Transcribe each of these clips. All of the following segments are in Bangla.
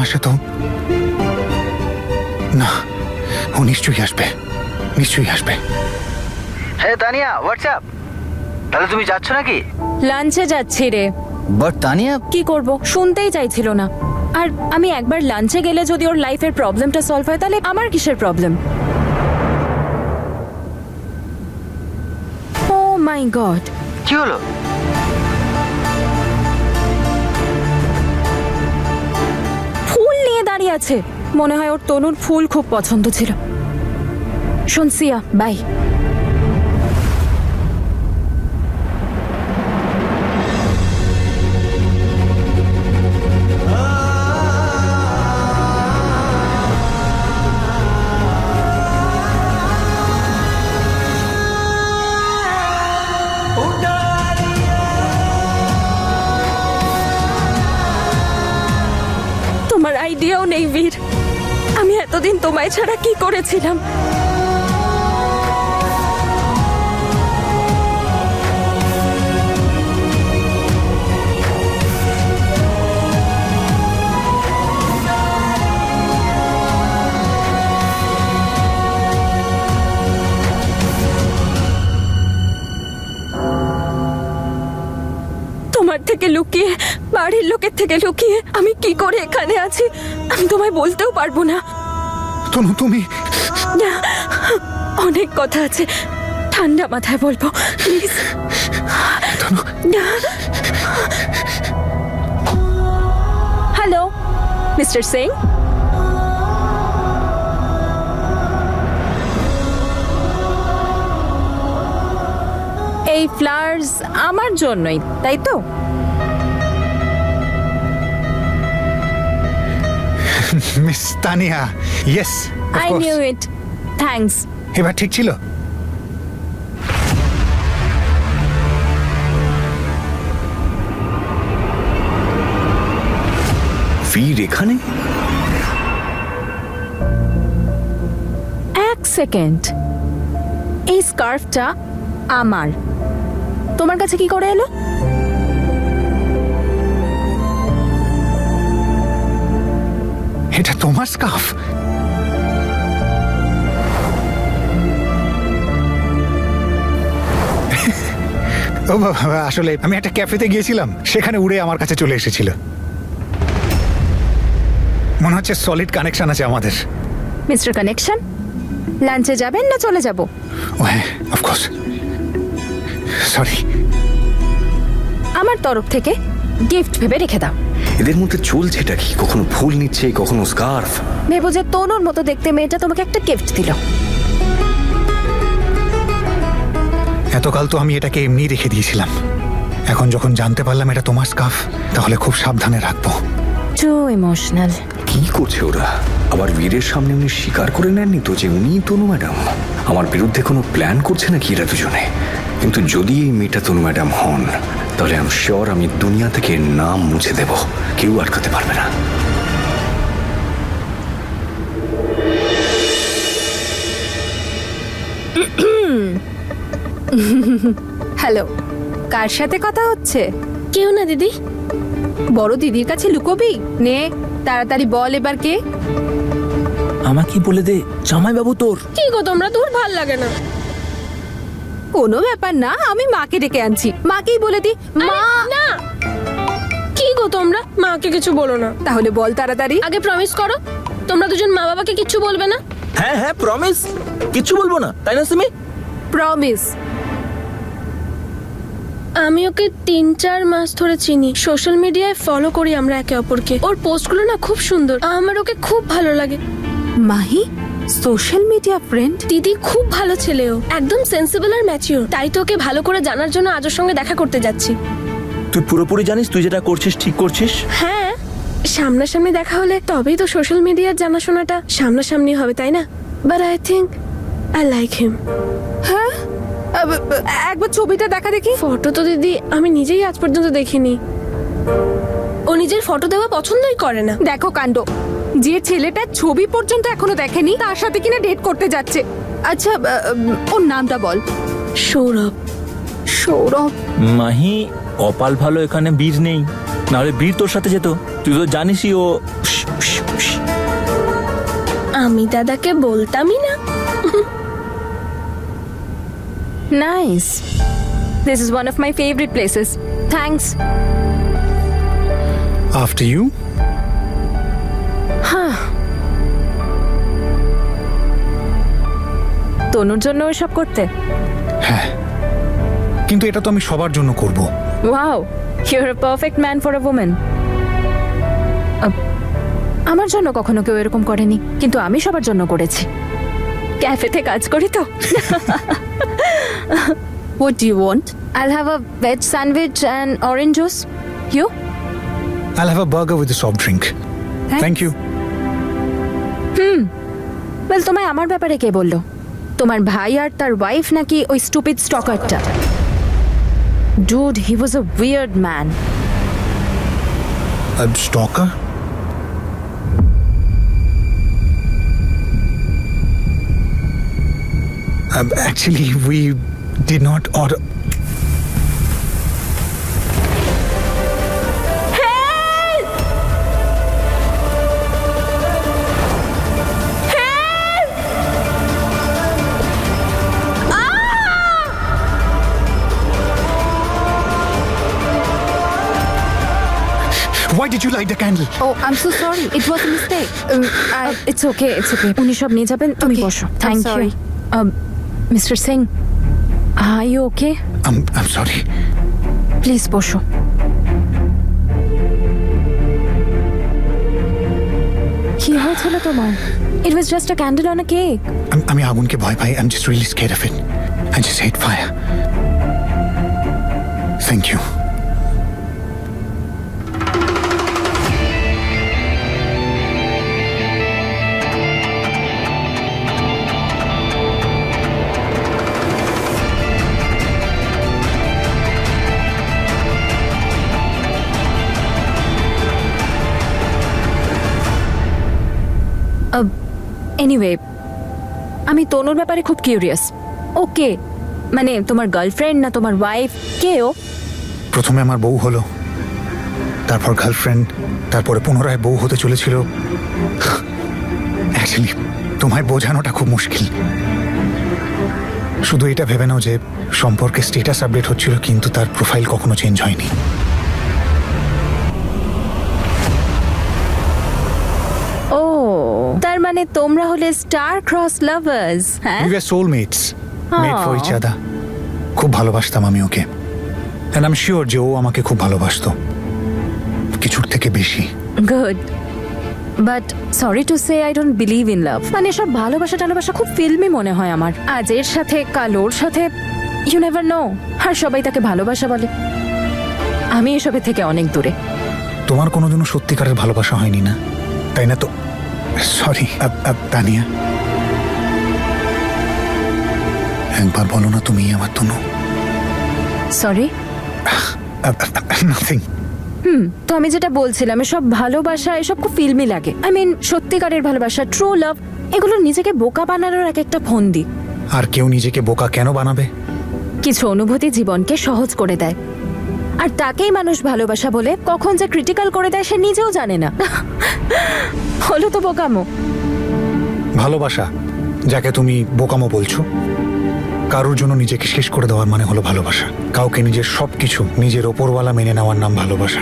আসে তো? না, ও নিশ্চয়ই আসবে, নিশ্চয়ই আসবে। হ্যাঁ তানিয়া, হোয়াটসঅ্যাপ? তাহলে তুমি যাচ্ছ নাকি? লাঞ্চে যাচ্ছি রে। বাট তানিয়া, কি করব, শুনতেই চাইছিল না। আর আমি একবার লাঞ্চে গেলে যদি ওর লাইফের প্রবলেমটা সলভ হয় তাহলে আমার কিসের প্রবলেম? ও মাই গড, কি হলো? ফুল নিয়ে দাঁড়িয়ে আছে। মনে হয় ওর তনুর ফুল খুব পছন্দ ছিল। শোন সিয়া, বাই। তোমার আইডিয়াও নেই বীর, আমি এতদিন তোমায় ছাড়া কি করেছিলাম। তোমার থেকে লুকিয়ে, বাড়ির লোকের থেকে লুকিয়ে আমি কি করে এখানে আছি আমি তোমায় বলতেও পারবো না। তনু, তুমি না, অনেক কথা আছে, ঠান্ডা মাথায় বলবো প্লিজ। হ্যালো মিস্টার সিং, এই ফ্লাওয়ার্স আমার জন্যই, তাই তো? Miss Tania, yes of I course. Knew it, thanks. এবার ঠিক ছিল? বীর এখানে? এক সেকেন্ড, এই স্কার্ফটা আমার, তোমার কাছে কি করে এলো? এটা তোমার স্কার্ফ? ও বাবা, আসলে আমি একটা ক্যাফেতে গিয়েছিলাম, সেখানে উড়ে আমার কাছে চলে এসেছিল। মনে হচ্ছে সলিড কানেকশন আছে আমাদের। মিস্টার কানেকশন, লাঞ্চে যাবেন না চলে যাব? ও হ্যাঁ, অফকোর্স, সরি। আমার তরফ থেকে গিফট ভেবে রেখে দাও। এদের মধ্যে চলছেটা কি? কখনো ফুল নিচ্ছে, কখনো স্কার্ফ। ভেবো যে তনুর মতো দেখতে মেয়েটা তোমাকে একটা গিফট দিল। এতকাল তো আমি এটাকে এমনি রেখে দিয়েছিলাম, এখন যখন জানতে পারলাম এটা তোমার স্কার্ফ, তাহলে খুব সাবধানে রাখবো। Too emotional. কি করছে ওরা? আবার বীরের সামনে উনি স্বীকার করে নেননি তো যে উনিই তনু ম্যাডাম? আমার বিরুদ্ধে কোনো প্ল্যান করছে নাকি এরা দুজনে? কিন্তু যদি এই মেয়েটা তনু ম্যাডাম হন, তাহলে আই এম শিওর আমি দুনিয়া থেকে নাম মুছে দেব, কেউ আটকাতে পারবে না। হ্যালো, কার সাথে কথা হচ্ছে? কেউ না দিদি। বড় দিদির কাছে লুকোবি? নে তাড়াতাড়ি বল এবার কে? আমাকে বলে দে, জামাইবাবু তোর। কি গো তোমরা, তোর ভাল লাগে না? কোনো ব্যাপার না, আমি মাকে ডেকে আনছি, মাকেই বলে দি। মা না, কি গো তোমরা, মাকে কিছু বলো না। তাহলে বল তাড়াতাড়ি। আগে প্রমিস করো তোমরা দুজন মা বাবাকে কিচ্ছু বলবে না। হ্যাঁ হ্যাঁ, প্রমিস, কিচ্ছু বলবো না, তাই না সিমি? প্রমিস। আমি ওকে 3-4 মাস ধরে চিনি, সোশ্যাল মিডিয়ায় ফলো করি আমরা একে অপরকে। ওর পোস্টগুলো না খুব সুন্দর, আমার ওকে খুব ভালো লাগে। Mahi social media friend? দিদি খুব ভালো ছেলে, ও একদম সেন্সিবল আর ম্যাচিওর। তাই তো ওকে ভালো করে জানার জন্য আজ ওর সঙ্গে দেখা করতে যাচ্ছি। তুই পুরোপুরি জানিস তুই যেটা করছিস ঠিক করছিস? হ্যাঁ, সামনাসামনি দেখা হলে তবেই তো সোশ্যাল মিডিয়ার জানাশোনাটা সামনাসামনি হবে, তাই না? But I think I like him. হ্যাঁ, একবার ছবিটা দেখা দেখি। ফটো তো দিদি আমি নিজেই আজ পর্যন্ত দেখিনি। ও নিজের ফটো দেওয়া পছন্দই করে না। দেখো কাণ্ড, যে ছেলেটা ছবি পর্যন্ত এখনো দেখেনি তার সাথে কিনা ডেট করতে যাচ্ছে। আচ্ছা, ওর নামটা বল। সৌরভ। সৌরভ? মাহি, কপাল ভালো এখানে বীর নেই, নাহলে বীর তোর সাথে যেত। তুই তো জানিসই ও। আমি দাদাকে বলতামই না। Nice, this is one of my favourite places. Thanks. After you. তনুর জন্য এসব করতে? হ্যাঁ, কিন্তু এটা তো আমি সবার জন্য করব। Wow, you are a perfect man for a woman. আমার জন্য কখনো কেউ এরকম করেনি, কিন্তু আমি সবার জন্য করেছি। ক্যাফেতে কাজ করি তো। What do you want? I'll have a veg sandwich and orange juice. You? I'll have a burger with a soft drink. Thank you. Well, তোমায় আমার ব্যাপারে কে বললো? তোমার ভাই আর তার ওয়াইফ নাকি ওই stupid স্টকারটা? Dude, he was a weird man. A stalker? Actually, we did not order. Why did you light the candle? Oh, I'm so sorry. It was a mistake. It's okay, it's okay. উনি সব নিয়ে যাবেন, তুমি Okay, বসো। I'm Thank you. sorry. Mr. Singh, are you okay? I'm sorry. Please বসো। কি হয়েছিল তোমার? It was just a candle on a cake. আমি আগুনকে ভয় পাই. I'm just really scared of it. I just hate fire. Thank you. Anyway, আমি তনুর ব্যাপারে খুব কিউরিয়াস। ওকে, মানে তোমার গার্লফ্রেন্ড না তোমার ওয়াইফ, কেও? প্রথমে আমার বউ হলো, তারপর গার্লফ্রেন্ড, তারপরে পুনরায় বউ হতে চলেছিল। অ্যাকচুয়ালি তোমায় বোঝানোটা খুব মুশকিল। শুধু এটা ভেবে নাও যে সম্পর্কে স্ট্যাটাস আপডেট হচ্ছিল, কিন্তু তার প্রোফাইল কখনো চেঞ্জ হয়নি। ও, তার মানে তোমরা হলে স্টার ক্রস লাভার্স, হ্যাঁ? We were soulmates, made for each other. খুব ভালোবাসতাম আমি ওকে, and I'm sure যে ও আমাকে খুব ভালোবাসতো, কিছুর থেকে বেশি। Good, but sorry to say I don't believe in love. মানে সব ভালোবাসা টালোবাসা খুব ফিল্মি মনে হয় আমার। আজ এর সাথে কাল ওর সাথে, ইউ নেভার নো। আর সবাই তাকে ভালোবাসা বলে। আমি এসবের থেকে অনেক দূরে। তোমার কোনোদিনও সত্যিকারের ভালোবাসা হয়নি না, তাই না? তো সরি তানিয়া, একবার বলো না তুমি আমার তনু। সরি। নাথিং। তো আমি যেটা বলছিলাম, এসব ভালোবাসা এসব খুব ফিল্মি লাগে। আই মিন সত্যিকারের ভালোবাসা, ট্রু লাভ, এগুলো নিজেকে বোকা বানানোর এক একটা ফন্দি। আর কেউ নিজেকে বোকা কেন বানাবে? কিছু অনুভূতি জীবনকে সহজ করে দেয়, আর তাকেই মানুষ ভালোবাসা বলে। কখন যে ক্রিটিক্যাল করে দেয় সে নিজেও জানে না। হলো তো বোকামো। ভালোবাসা যাকে তুমি বোকামো বলছো, কারোর জন্য নিজেকে শেষ করে দেওয়ার মানে হলো ভালোবাসা। কাউকে নিজের সবকিছু নিজের ওপরওয়ালা মেনে নেওয়ার নাম ভালোবাসা।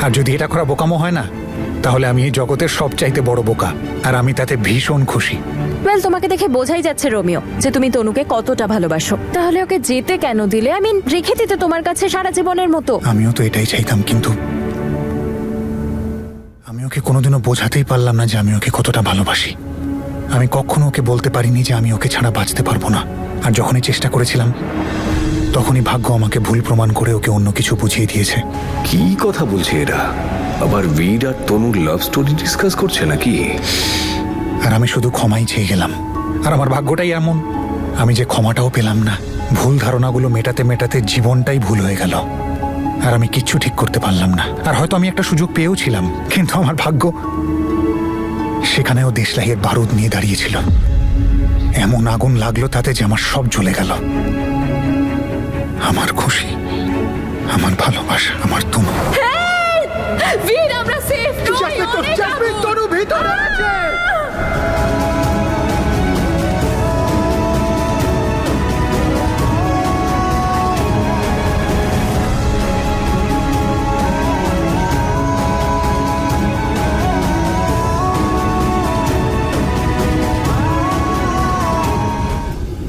আর যদি এটা করা বোকামো হয় না, তাহলে আমি এই জগতের সবচাইতে বড় বোকা, আর আমি তাতে ভীষণ খুশি। ওয়েল, তোমাকে দেখে বোঝাই যাচ্ছে রোমিও যে তুমি তনুকে কতটা ভালোবাসো। তাহলে ওকে যেতে কেন দিলে? আই মিন রেখে দিতে তোমার কাছে সারা জীবনের মতো। আমিও তো এটাই চাইতাম, কিন্তু আমি ওকে কোনোদিনও বোঝাতেই পারলাম না যে আমি ওকে কতটা ভালোবাসি। আমি কখনো ওকে বলতে পারিনি যে আমি ওকে ছাড়া বাঁচতে পারবো না। আর যখনই চেষ্টা করেছিলাম, তখনই ভাগ্য আমাকে ভুল প্রমাণ করে ওকে অন্য কিছু বুঝিয়ে দিয়েছে। কি কথা বলছে এরা? আবার বীর আর তনুর লাভ স্টোরি ডিসকাস করছে নাকি? আর আমি শুধু ক্ষমাই চেয়ে গেলাম। আর আমার ভাগ্যটাই এমন, আমি যে ক্ষমাটাও পেলাম না। ভুল ধারণাগুলো মেটাতে মেটাতে জীবনটাই ভুল হয়ে গেল, আর আমি কিচ্ছু ঠিক করতে পারলাম না। আর হয়তো আমি একটা সুযোগ পেয়েও ছিলাম, কিন্তু আমার ভাগ্য সেখানেও দেশলাইয়ের বারুদ নিয়ে দাঁড়িয়েছিল। এমন আগুন লাগলো তাতে যে আমার সব জ্বলে গেল। আমার খুশি, আমার ভালোবাসা, আমার তনু। বীর, আমরা সেফ নই। অনেক আগুন। ভিতরে আছে।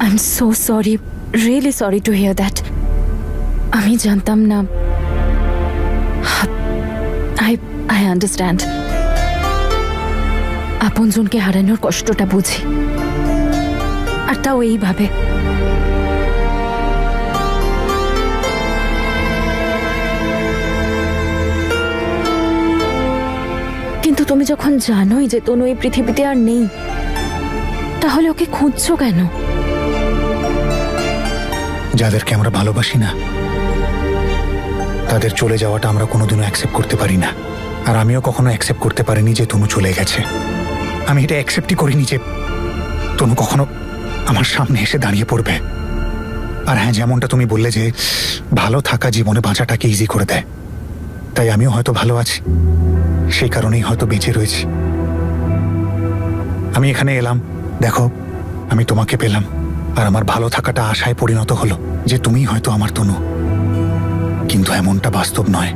I'm so sorry, really sorry to hear that. আমি জানতাম না। I understand. আপনজনকে হারানোর কষ্টটা বুঝি, আর তাও এইভাবে। কিন্তু তুমি যখন জানোই যে তনু এই পৃথিবীতে আর নেই, তাহলে ওকে খুঁজছো কেন? যাদেরকে আমরা ভালোবাসি না তাদের চলে যাওয়াটা আমরা কোনোদিনও অ্যাকসেপ্ট করতে পারি না। আর আমিও কখনো অ্যাকসেপ্ট করতে পারিনি যে তনু চলে গেছে। আমি এটা অ্যাকসেপ্টই করিনি যে তনু কখনো আমার সামনে এসে দাঁড়িয়ে পড়বে। আর হ্যাঁ, যেমনটা তুমি বললে যে ভালো থাকা জীবনে বাঁচাটাকে ইজি করে দেয়, তাই আমিও হয়তো ভালো আছি, সেই কারণেই হয়তো বেঁচে রয়েছি। আমি এখানে এলাম, দেখো আমি তোমাকে পেলাম, আর আমার ভালো থাকাটা আশায় পরিণত হলো যে তুমিই হয়তো আমার তনু। কিন্তু এমনটা বাস্তব নয়,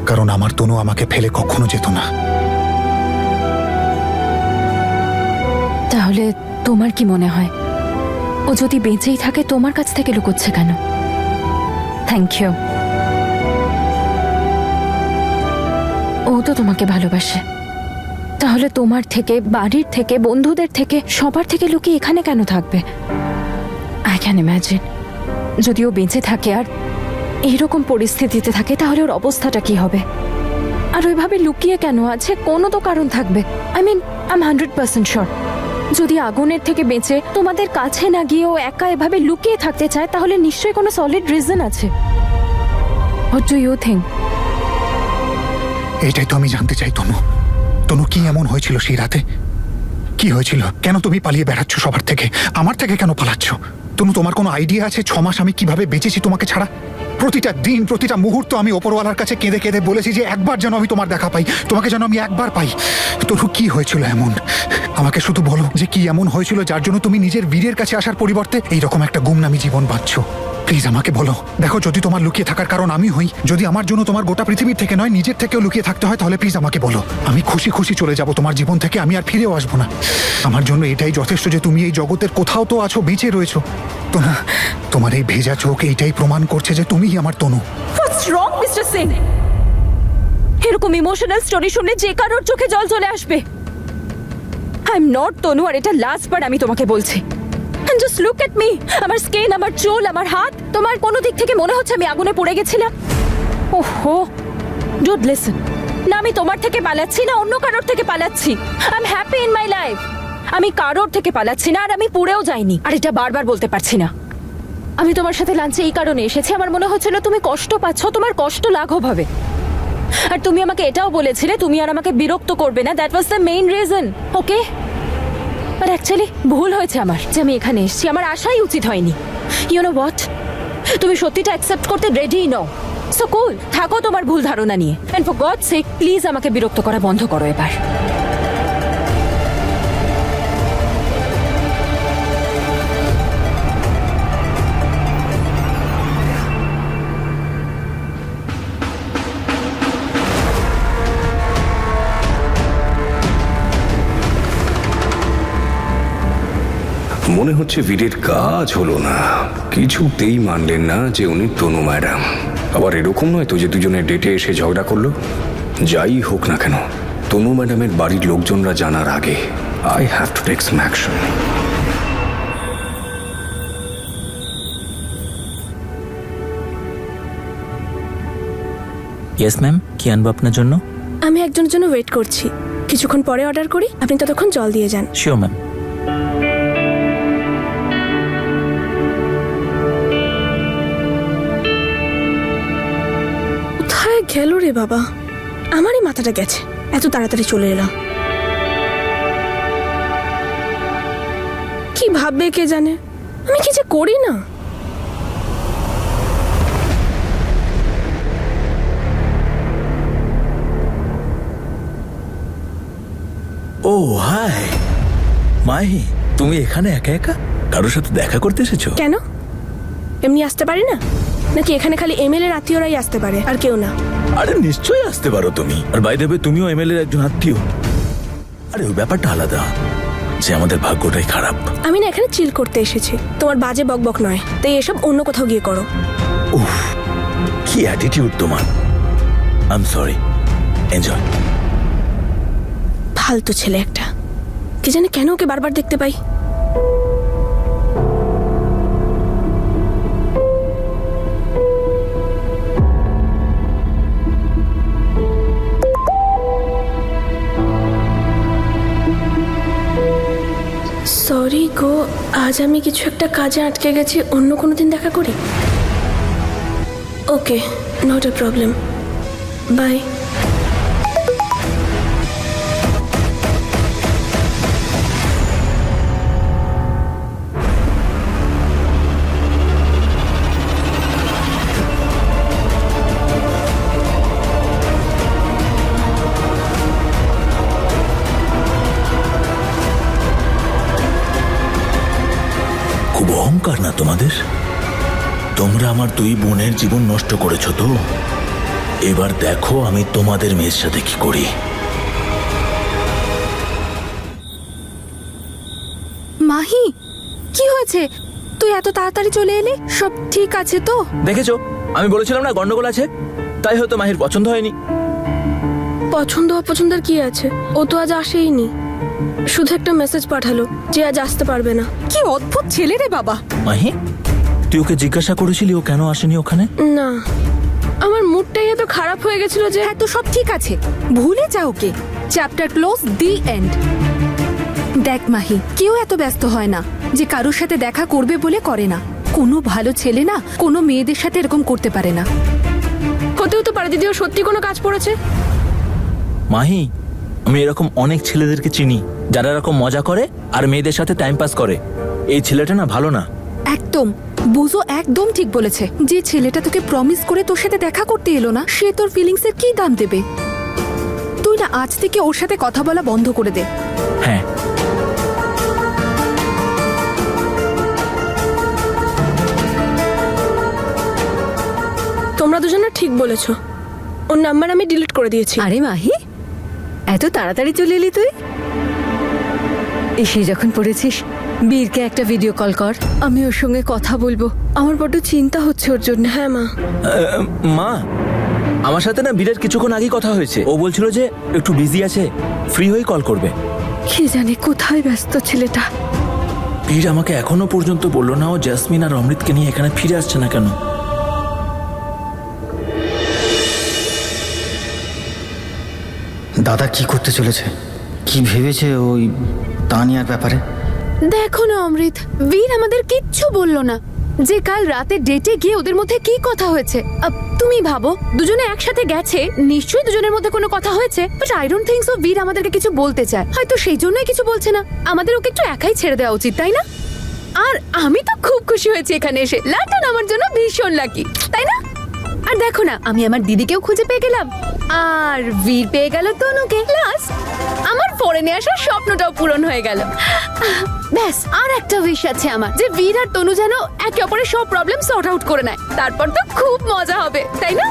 কারণ আমার তনু আমাকে ফেলে কখনো যেত না। তাহলে তোমার কি মনে হয় ও যদি বেঁচেই থাকে তোমার কাছ থেকে লুকোচ্ছে কেন? Thank you. ও তো তোমাকে ভালোবাসে, তাহলে তোমার থেকে, বাড়ির থেকে, বন্ধুদের থেকে, সবার থেকে লুকিয়ে এখানে কেন থাকবে? আই ক্যান ইম্যাজিন যদি ও বেঁচে থাকে আর এইরকম পরিস্থিতিতে থাকে, তাহলে ওর অবস্থাটা কি হবে। আর ওইভাবে লুকিয়ে কেন আছে? কোনো তো কারণ থাকবে। I mean, I am 100% sure যদি আগুনের থেকে বেঁচে তোমাদের কাছে না গিয়ে ও একা এভাবে লুকিয়ে থাকতে চায়, তাহলে নিশ্চয়ই কোনো সলিড রিজন আছে। What do you think? এইটাই তো আমি জানতে চাই তনু। তনু কি এমন হয়েছিল সেই রাতে? কি হয়েছিল? কেন তুমি পালিয়ে বেড়াচ্ছ সবার থেকে? আমার থেকে কেন পালাচ্ছ? তনু, তোমার কোনো আইডিয়া আছে 6 মাস আমি কিভাবে বেঁচেছি তোমাকে ছাড়া? প্রতিটা দিন, প্রতিটা মুহূর্ত আমি ওপরওয়ালার কাছে কেঁদে কেঁদে বলেছি যে একবার যেন আমি তোমার দেখা পাই, তোমাকে যেন আমি একবার পাই। তনু, কি হয়েছিল এমন? আমাকে শুধু বলো যে কি এমন হয়েছিল যার জন্য তুমি নিজের বীরের কাছে আসার পরিবর্তে এইরকম একটা গুমনামি জীবন বাঁচছ। প্লিজ আমাকে বলো। দেখো, যদি তোমার লুকিয়ে থাকার কারণ আমি হই, যদি আমার জন্য তোমার গোটা পৃথিবীর থেকে নয় নিজের থেকেও লুকিয়ে থাকতে হয়, তাহলে প্লিজ আমাকে বলো। আমি খুশি খুশি চলে যাব তোমার জীবন থেকে, আমি আর ফিরেও আসবো না। আমার জন্য এটাই যথেষ্ট যে তুমি এই জগতের কোথাও তো আছো, বেঁচে রয়েছো। তনু, তোমার এই ভেজা চোখ এইটাই প্রমাণ করছে যে তুমিই আমার তনু। হোয়াটস রং মিস্টার সিং? এরকম ইমোশনাল স্টোরি শুনলে যে কারোর চোখে জল চলে আসবে। আই এম নট তনু, আর এটা লাস্ট বার আমি তোমাকে বলছি। And just look at me, আমার স্কিন, আমার চুল, আমার হাত। তোমার কোনো দিক থেকে মনে হচ্ছে আমি আগুনে পড়ে গেছিলাম? ওহো, ডোন্ট লিসেন। না আমি তোমার থেকে পালাচ্ছি, না অন্য কারোর থেকে পালাচ্ছি। I am happy in my life. আমি কারোর থেকে পালাচ্ছি না, আর আমি পুড়েও যাইনি। আর এটা বারবার বলতে পারছি না। আমি তোমার সাথে লাঞ্চে এই কারণে এসেছি, আমার মনে হচ্ছিল তুমি কষ্ট পাচ্ছ, তোমার কষ্ট লাঘব হবে। আর তুমি আমাকে এটাও বলেছিলে তুমি আর আমাকে বিরক্ত করবে না। That was the main reason, okay? But actually ভুল হয়েছে আমার যে আমি এখানে এসেছি। আমার আশাই উচিত হয়নি। ইউ নো হোয়াট, তুমি সত্যিটা অ্যাকসেপ্ট করতে রেডি নও। সো কুল, থাকো তোমার ভুল ধারণা নিয়ে। And for God's sake, please আমাকে বিরক্ত করা বন্ধ করো এবার। মনে হচ্ছে বীরের কাজ হলো না, কিছুতেই মানলেন না যে উনি তনু ম্যাডাম। আবার এরকম নয় তো যে দুজনে ডেটে এসে ঝগড়া করলো। যাই হোক না কেন, তনু ম্যাডামের বাড়ির লোকজনরা জানার আগে I have to take some action. Yes ma'am, কি আনবো আপনার জন্য? আমি একজনের জন্য ওয়েট করছি, কিছুক্ষণ পরে অর্ডার করি, আপনি ততক্ষণ জল দিয়ে যান। Sure ma'am. কোথায় গেল রে বাবা? আমারই মাথাটা গেছে, এত তাড়াতাড়ি চলে এলাম। কি ভাববে কে জানে, আমি কি যে করি না। ও হাই মাহি, তুমি এখানে একা একা কারোর সাথে দেখা করতে এসেছো? কেন এমনি আসতে পারি না নাকি? এখানে খালি এমএলএ এর আত্মীয়রাই আসতে পারে, আর কেউ না? আরে নিশ্চয়ই আসতে পারো তুমি। আর বাই দ্য ওয়ে, তুমিও এমএলএ এর একজন আত্মীয়। আরে ওই ব্যাপারটা আলাদা, যে আমাদের ভাগ্যটাই খারাপ। আমি না এখানে চিল করতে এসেছি, তোমার বাজে বকবক নয়। তাই এসব অন্য কোথাও গিয়ে করো। উফ, কি অ্যাটিটিউড তোমার। I am sorry, enjoy. ফালতু ছেলে একটা, কি জানে কেন ওকে বারবার দেখতে পাই। সরি গো, আজ আমি কিছু একটা কাজে আটকে গেছি, অন্য কোনো দিন দেখা করি। ওকে, নট এ প্রবলেম, বাই। খুব অহংকার না তোমাদের? তোমরা আমার দুই বোনের জীবন নষ্ট করেছো তো, এবার দেখো আমি তোমাদের মেয়ের সাথে কি করি। মাহি, কি হয়েছে? তুই এত তাড়াতাড়ি চলে এলি? সব ঠিক আছে তো? দেখেছো, আমি বলেছিলাম না গন্ডগোল আছে। তাই হয়তো মাহির পছন্দ হয়নি। পছন্দ অপছন্দের কি আছে? ও তো আজ আসেইনি, শুধু একটা মেসেজ পাঠালো যে আজ আসতে পারবে না। কি অদ্ভুত ছেলে রে বাবা। মাহি, তুই ওকে জিজ্ঞাসা করেছিলি ও কেন আসেনি ওখানে? না, আমার মুডটাই এত খারাপ হয়ে গেছিল যে। হ্যাঁ তো সব ঠিক আছে, ভুলে যাও ওকে। Chapter close, the end. দেখ মাহি, কেউ এত ব্যস্ত হয় না যে কারোর সাথে দেখা করবে বলে করে না। কোনো ভালো ছেলে না কোনো মেয়েদের সাথে এরকম করতে পারে না। হতেও তো পারে দিদি ও সত্যি কোনো কাজ পড়েছে। মাহি, আমি এরকম অনেক ছেলেদেরকে চিনি যারা এরকম মজা করে আর মেয়েদের সাথে টাইম পাস করে। এই ছেলেটা না ভালো না। একদম বুঝো, একদম ঠিক বলেছে। যে ছেলেটা তোকে প্রমিস করে তোর সাথে দেখা করতে এলো না, সে তোর ফিলিংস এর কি দাম দেবে? তুই না আজ থেকে ওর সাথে কথা বলা বন্ধ করে দে। হ্যাঁ, তোমরা দুজনে ঠিক বলেছো, ওর নাম্বার আমি ডিলিট করে দিয়েছি। আরে মাহি, এত তাড়াতাড়ি চলে এলি তুই? এসে যখন পড়েছিস, বীরকে একটা ভিডিও কল কর, আমি ওর সঙ্গে কথা বলবো। আমার বড্ড চিন্তা হচ্ছে ওর জন্য। হ্যাঁ মা। মা, আমার সাথে না বীরের কিছুক্ষণ আগেই কথা হয়েছে। ও বলছিল যে একটু বিজি আছে, ফ্রি হয়ে কল করবে। কি জানে কোথায় ব্যস্ত ছেলেটা। বীর আমাকে এখনো পর্যন্ত বললো না ও জাসমিন আর অমৃতকে নিয়ে এখানে ফিরে আসছে না কেন। দাদা কি করতে চলেছে, কি ভেবেছে ওই তানিয়ার ব্যাপারে? দেখো না অমৃত, বীর আমাদের কিচ্ছু বললো না যে কাল রাতে ডেটে গিয়ে ওদের মধ্যে কি কথা হয়েছে। তুমি ভাবো, দুজনে একসাথে গেছে, নিশ্চয়ই দুজনের মধ্যে কোনো কথা হয়েছে। But I don't think so বীর আমাদেরকে কিছু বলতে চায়। হয়তো সেই জন্যই কিছু বলছে না। আমাদের ওকে একটু একাই ছেড়ে দেওয়া উচিত, তাই না? আর আমি তো খুব খুশি হয়েছি এখানে এসে। লন্ডন আমার জন্য ভীষণ লাকি, তাই না? আর দেখো না, আমি আমার দিদিকেও খুঁজে পেয়ে গেলাম, আর বীর পেয়ে গেল তনুকে। লাস্ট আমার ফরেনে আসার স্বপ্নটাও পূরণ হয়ে গেল। ব্যাস, আর একটা উইশ আছে আমার, যে বীর আর তনু যেন একে অপরের সব প্রবলেম সর্ট আউট করে নেয়। তারপর তো খুব মজা হবে, তাই না?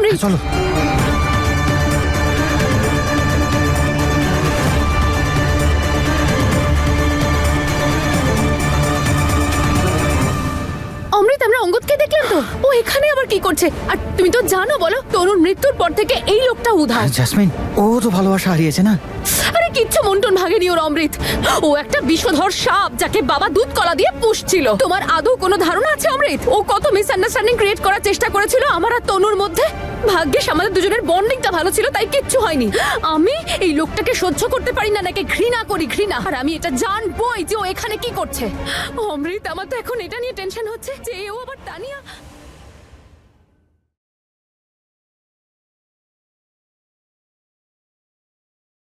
অমৃত চলো। অমৃত আমরা অঙ্গদকে দেখলাম তো, ও এখানে আবার কি করছে? আর তুমি তো জানো বলো, তনুর মৃত্যুর পর থেকে এই লোকটা উধাও। জাসমিন, ও তো ভালোবাসা হারিয়েছে না। আরে কিচ্ছু মন্টন ভাগেনি ওর অমৃত। ও একটা বিষধর সাপ যাকে বাবা দুধ কলা দিয়ে পুষছিল। তোমার আদৌ কোনো ধারণা আছে অমৃত ও কত মিসআন্ডারস্ট্যান্ডিং ক্রিয়েট করার চেষ্টা করেছিল আমার আর তনুর মধ্যে? ভাগ্যিস আমাদের দুজনের বন্ডিংটা ভালো ছিল, তাই কিচ্ছু হয়নি। আমি এই লোকটাকে সহ্য করতে পারি না, নাকি ঘৃণা করি, ঘৃণা। আর আমি এটা জানবোই যে ও এখানে কি করছে। অমৃত আমার তো এখন এটা নিয়ে টেনশন হচ্ছে যে ও আবার তানিয়া